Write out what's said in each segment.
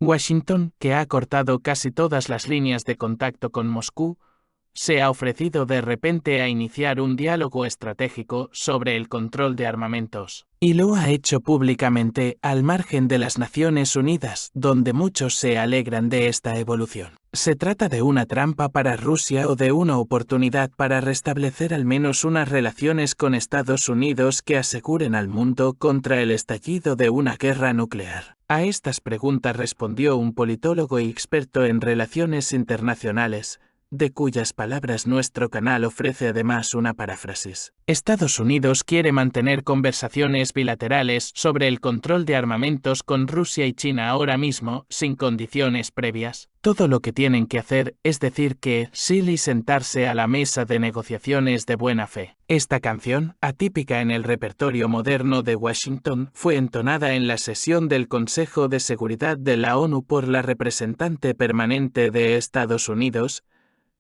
Washington, que ha cortado casi todas las líneas de contacto con Moscú, se ha ofrecido de repente a iniciar un diálogo estratégico sobre el control de armamentos. Y lo ha hecho públicamente al margen de las Naciones Unidas, donde muchos se alegran de esta evolución. ¿Se trata de una trampa para Rusia o de una oportunidad para restablecer al menos unas relaciones con Estados Unidos que aseguren al mundo contra el estallido de una guerra nuclear? A estas preguntas respondió un politólogo y experto en relaciones internacionales, de cuyas palabras nuestro canal ofrece además una paráfrasis. Estados Unidos quiere mantener conversaciones bilaterales sobre el control de armamentos con Rusia y China ahora mismo, sin condiciones previas. Todo lo que tienen que hacer es decir que sí y sentarse a la mesa de negociaciones de buena fe. Esta canción, atípica en el repertorio moderno de Washington, fue entonada en la sesión del Consejo de Seguridad de la ONU por la representante permanente de Estados Unidos,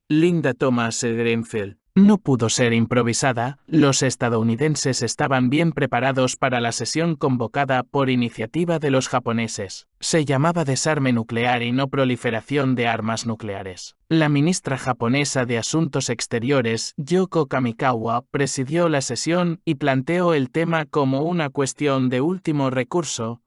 Linda Thomas Greenfield. No pudo ser improvisada, los estadounidenses estaban bien preparados para la sesión convocada por iniciativa de los japoneses. Se llamaba desarme nuclear y no proliferación de armas nucleares. La ministra japonesa de Asuntos Exteriores, Yoko Kamikawa, presidió la sesión y planteó el tema como una cuestión de último recurso: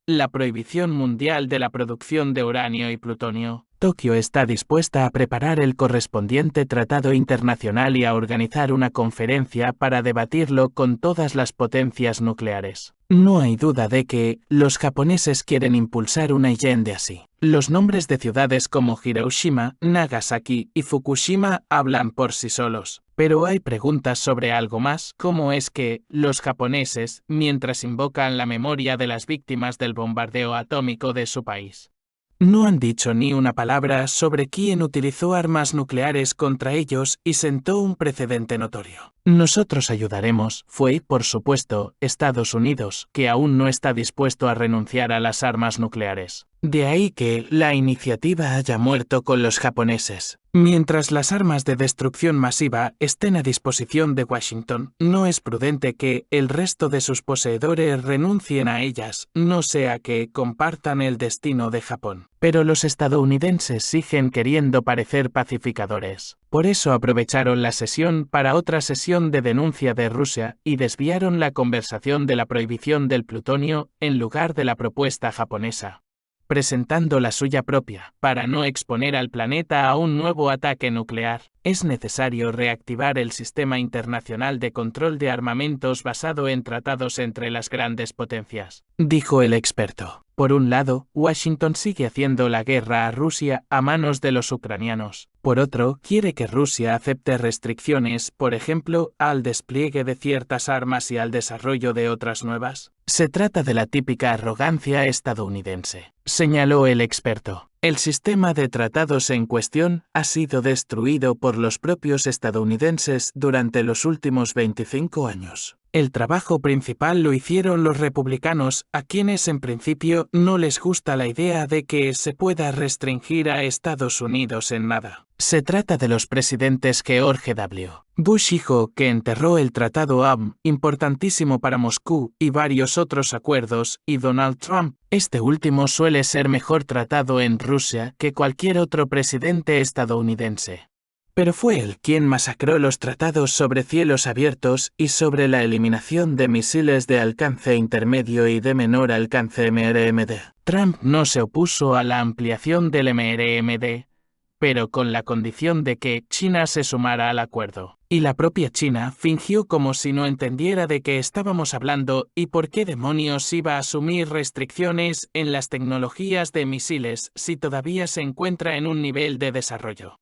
la prohibición mundial de la producción de uranio y plutonio. Tokio está dispuesta a preparar el correspondiente tratado internacional y a organizar una conferencia para debatirlo con todas las potencias nucleares. No hay duda de que los japoneses quieren impulsar una agenda así. Los nombres de ciudades como Hiroshima, Nagasaki y Fukushima hablan por sí solos. Pero hay preguntas sobre algo más, como es que los japoneses, mientras invocan la memoria de las víctimas del bombardeo atómico de su país, no han dicho ni una palabra sobre quién utilizó armas nucleares contra ellos y sentó un precedente notorio. Nosotros ayudaremos, fue, por supuesto, Estados Unidos, que aún no está dispuesto a renunciar a las armas nucleares. De ahí que la iniciativa haya muerto con los japoneses. Mientras las armas de destrucción masiva estén a disposición de Washington, no es prudente que el resto de sus poseedores renuncien a ellas, no sea que compartan el destino de Japón. Pero los estadounidenses siguen queriendo parecer pacificadores. Por eso aprovecharon la sesión para otra sesión de denuncia de Rusia y desviaron la conversación de la prohibición del plutonio en lugar de la propuesta japonesa, presentando la suya propia. Para no exponer al planeta a un nuevo ataque nuclear, es necesario reactivar el sistema internacional de control de armamentos basado en tratados entre las grandes potencias, dijo el experto. Por un lado, Washington sigue haciendo la guerra a Rusia a manos de los ucranianos. Por otro, quiere que Rusia acepte restricciones, por ejemplo, al despliegue de ciertas armas y al desarrollo de otras nuevas. Se trata de la típica arrogancia estadounidense, señaló el experto. El sistema de tratados en cuestión ha sido destruido por los propios estadounidenses durante los últimos 25 años. El trabajo principal lo hicieron los republicanos, a quienes en principio no les gusta la idea de que se pueda restringir a Estados Unidos en nada. Se trata de los presidentes George W. Bush hijo, que enterró el Tratado ABM, importantísimo para Moscú, y varios otros acuerdos, y Donald Trump. Este último suele ser mejor tratado en Rusia que cualquier otro presidente estadounidense. Pero fue él quien masacró los tratados sobre cielos abiertos y sobre la eliminación de misiles de alcance intermedio y de menor alcance MRMD. Trump no se opuso a la ampliación del MRMD, pero con la condición de que China se sumara al acuerdo. Y la propia China fingió como si no entendiera de qué estábamos hablando y por qué demonios iba a asumir restricciones en las tecnologías de misiles si todavía se encuentra en un nivel de desarrollo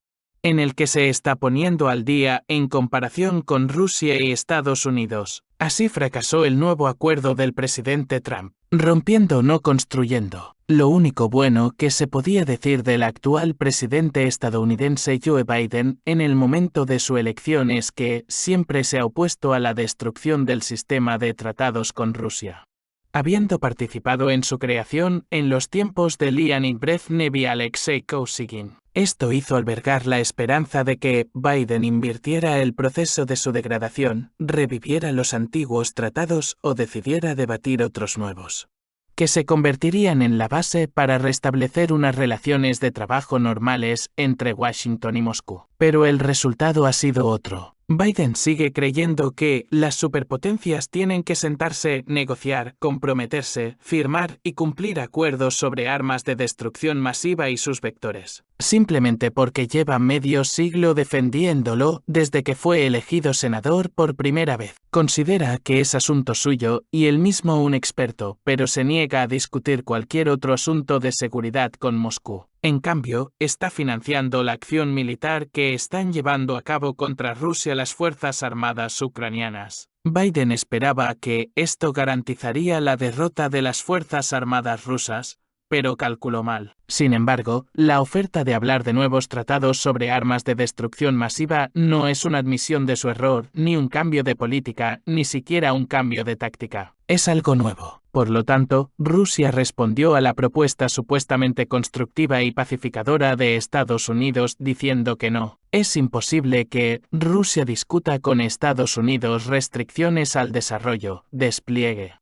en el que se está poniendo al día en comparación con Rusia y Estados Unidos. Así fracasó el nuevo acuerdo del presidente Trump, rompiendo no construyendo. Lo único bueno que se podía decir del actual presidente estadounidense Joe Biden en el momento de su elección es que siempre se ha opuesto a la destrucción del sistema de tratados con Rusia, habiendo participado en su creación en los tiempos de Leonid Brezhnev y Alexei Kosygin. Esto hizo albergar la esperanza de que Biden invirtiera el proceso de su degradación, reviviera los antiguos tratados o decidiera debatir otros nuevos. que se convertirían en la base para restablecer unas relaciones de trabajo normales entre Washington y Moscú. Pero el resultado ha sido otro. Biden sigue creyendo que las superpotencias tienen que sentarse, negociar, comprometerse, firmar y cumplir acuerdos sobre armas de destrucción masiva y sus vectores. Simplemente porque lleva medio siglo defendiéndolo desde que fue elegido senador por primera vez. Considera que es asunto suyo y él mismo un experto, pero se niega a discutir cualquier otro asunto de seguridad con Moscú. En cambio, está financiando la acción militar que están llevando a cabo contra Rusia las Fuerzas Armadas ucranianas. Biden esperaba que esto garantizaría la derrota de las Fuerzas Armadas rusas, pero calculó mal. Sin embargo, la oferta de hablar de nuevos tratados sobre armas de destrucción masiva no es una admisión de su error, ni un cambio de política, ni siquiera un cambio de táctica. Es algo nuevo. Por lo tanto, Rusia respondió a la propuesta supuestamente constructiva y pacificadora de Estados Unidos diciendo que no. Es imposible que Rusia discuta con Estados Unidos restricciones al desarrollo, despliegue,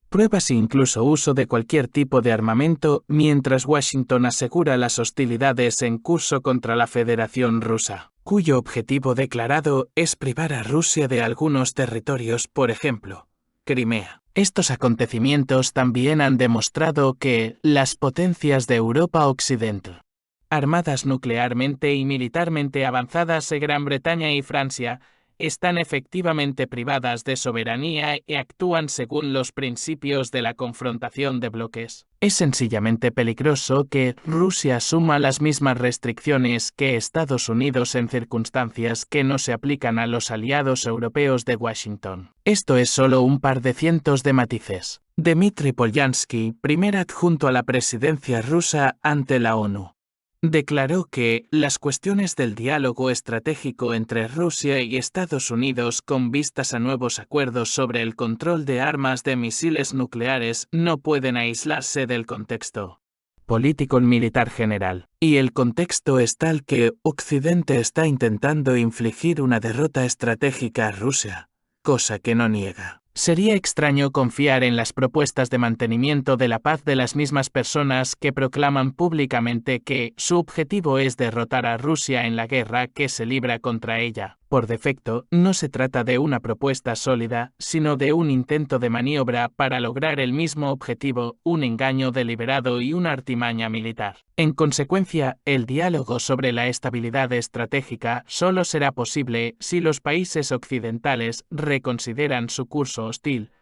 pruebas e incluso uso de cualquier tipo de armamento, mientras Washington asegura las hostilidades en curso contra la Federación Rusa, cuyo objetivo declarado es privar a Rusia de algunos territorios, por ejemplo, Crimea. Estos acontecimientos también han demostrado que las potencias de Europa Occidental, armadas nuclearmente y militarmente avanzadas de Gran Bretaña y Francia, están efectivamente privadas de soberanía y actúan según los principios de la confrontación de bloques. Es sencillamente peligroso que Rusia asuma las mismas restricciones que Estados Unidos en circunstancias que no se aplican a los aliados europeos de Washington. Esto es solo un par de cientos de matices. Dmitry Polyansky, primer adjunto a la presidencia rusa ante la ONU, declaró que las cuestiones del diálogo estratégico entre Rusia y Estados Unidos con vistas a nuevos acuerdos sobre el control de armas de misiles nucleares no pueden aislarse del contexto político militar general. Y el contexto es tal que Occidente está intentando infligir una derrota estratégica a Rusia, cosa que no niega. Sería extraño confiar en las propuestas de mantenimiento de la paz de las mismas personas que proclaman públicamente que su objetivo es derrotar a Rusia en la guerra que se libra contra ella. Por defecto, no se trata de una propuesta sólida, sino de un intento de maniobra para lograr el mismo objetivo, un engaño deliberado y una artimaña militar. En consecuencia, el diálogo sobre la estabilidad estratégica solo será posible si los países occidentales reconsideran su curso hostil.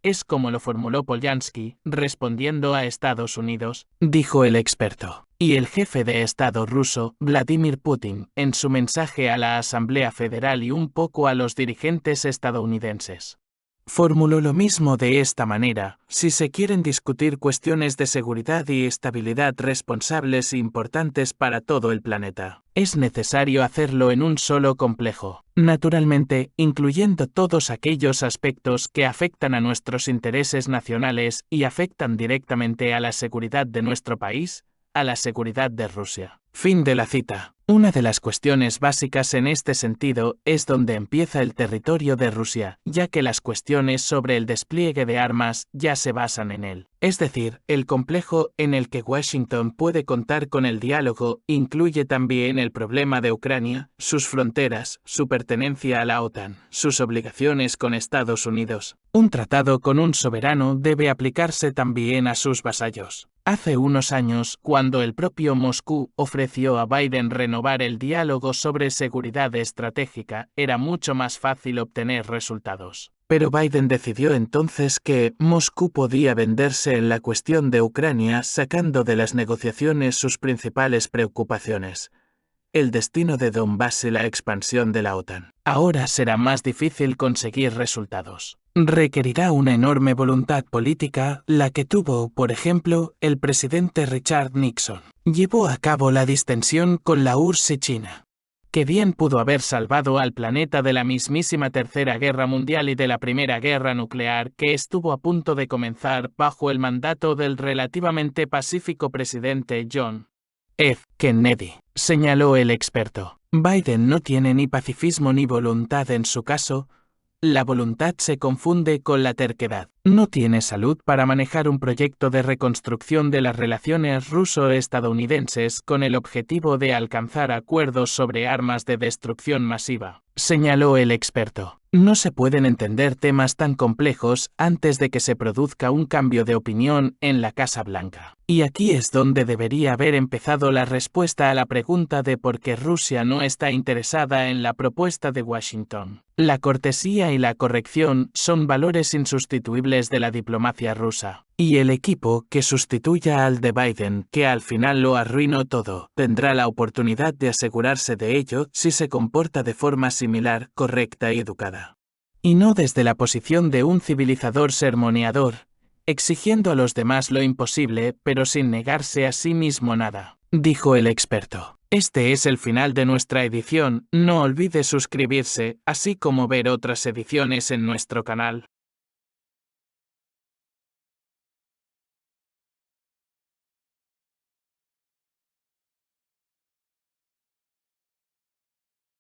Es como lo formuló Polyansky, respondiendo a Estados Unidos, dijo el experto. Y el jefe de Estado ruso, Vladimir Putin, en su mensaje a la Asamblea Federal y un poco a los dirigentes estadounidenses, formuló lo mismo de esta manera: si se quieren discutir cuestiones de seguridad y estabilidad responsables e importantes para todo el planeta, es necesario hacerlo en un solo complejo, naturalmente, incluyendo todos aquellos aspectos que afectan a nuestros intereses nacionales y afectan directamente a la seguridad de nuestro país, a la seguridad de Rusia. Fin de la cita. Una de las cuestiones básicas en este sentido es dónde empieza el territorio de Rusia, ya que las cuestiones sobre el despliegue de armas ya se basan en él. Es decir, el complejo en el que Washington puede contar con el diálogo incluye también el problema de Ucrania, sus fronteras, su pertenencia a la OTAN, sus obligaciones con Estados Unidos. Un tratado con un soberano debe aplicarse también a sus vasallos. Hace unos años, cuando el propio Moscú ofreció a Biden renovar el diálogo sobre seguridad estratégica, era mucho más fácil obtener resultados. Pero Biden decidió entonces que Moscú podía venderse en la cuestión de Ucrania, sacando de las negociaciones sus principales preocupaciones: el destino de Donbass y la expansión de la OTAN. Ahora será más difícil conseguir resultados. Requerirá una enorme voluntad política, la que tuvo, por ejemplo, el presidente Richard Nixon. Llevó a cabo la distensión con la URSS y China, que bien pudo haber salvado al planeta de la mismísima Tercera Guerra Mundial y de la Primera Guerra Nuclear que estuvo a punto de comenzar bajo el mandato del relativamente pacífico presidente John F. Kennedy, señaló el experto. Biden no tiene ni pacifismo ni voluntad en su caso. La voluntad se confunde con la terquedad. No tiene salud para manejar un proyecto de reconstrucción de las relaciones ruso-estadounidenses con el objetivo de alcanzar acuerdos sobre armas de destrucción masiva, señaló el experto. No se pueden entender temas tan complejos antes de que se produzca un cambio de opinión en la Casa Blanca. Y aquí es donde debería haber empezado la respuesta a la pregunta de por qué Rusia no está interesada en la propuesta de Washington. La cortesía y la corrección son valores insustituibles de la diplomacia rusa. Y el equipo que sustituya al de Biden, que al final lo arruinó todo, tendrá la oportunidad de asegurarse de ello si se comporta de forma similar, correcta y educada. Y no desde la posición de un civilizador sermoneador, exigiendo a los demás lo imposible pero sin negarse a sí mismo nada, dijo el experto. Este es el final de nuestra edición, no olvide suscribirse, así como ver otras ediciones en nuestro canal.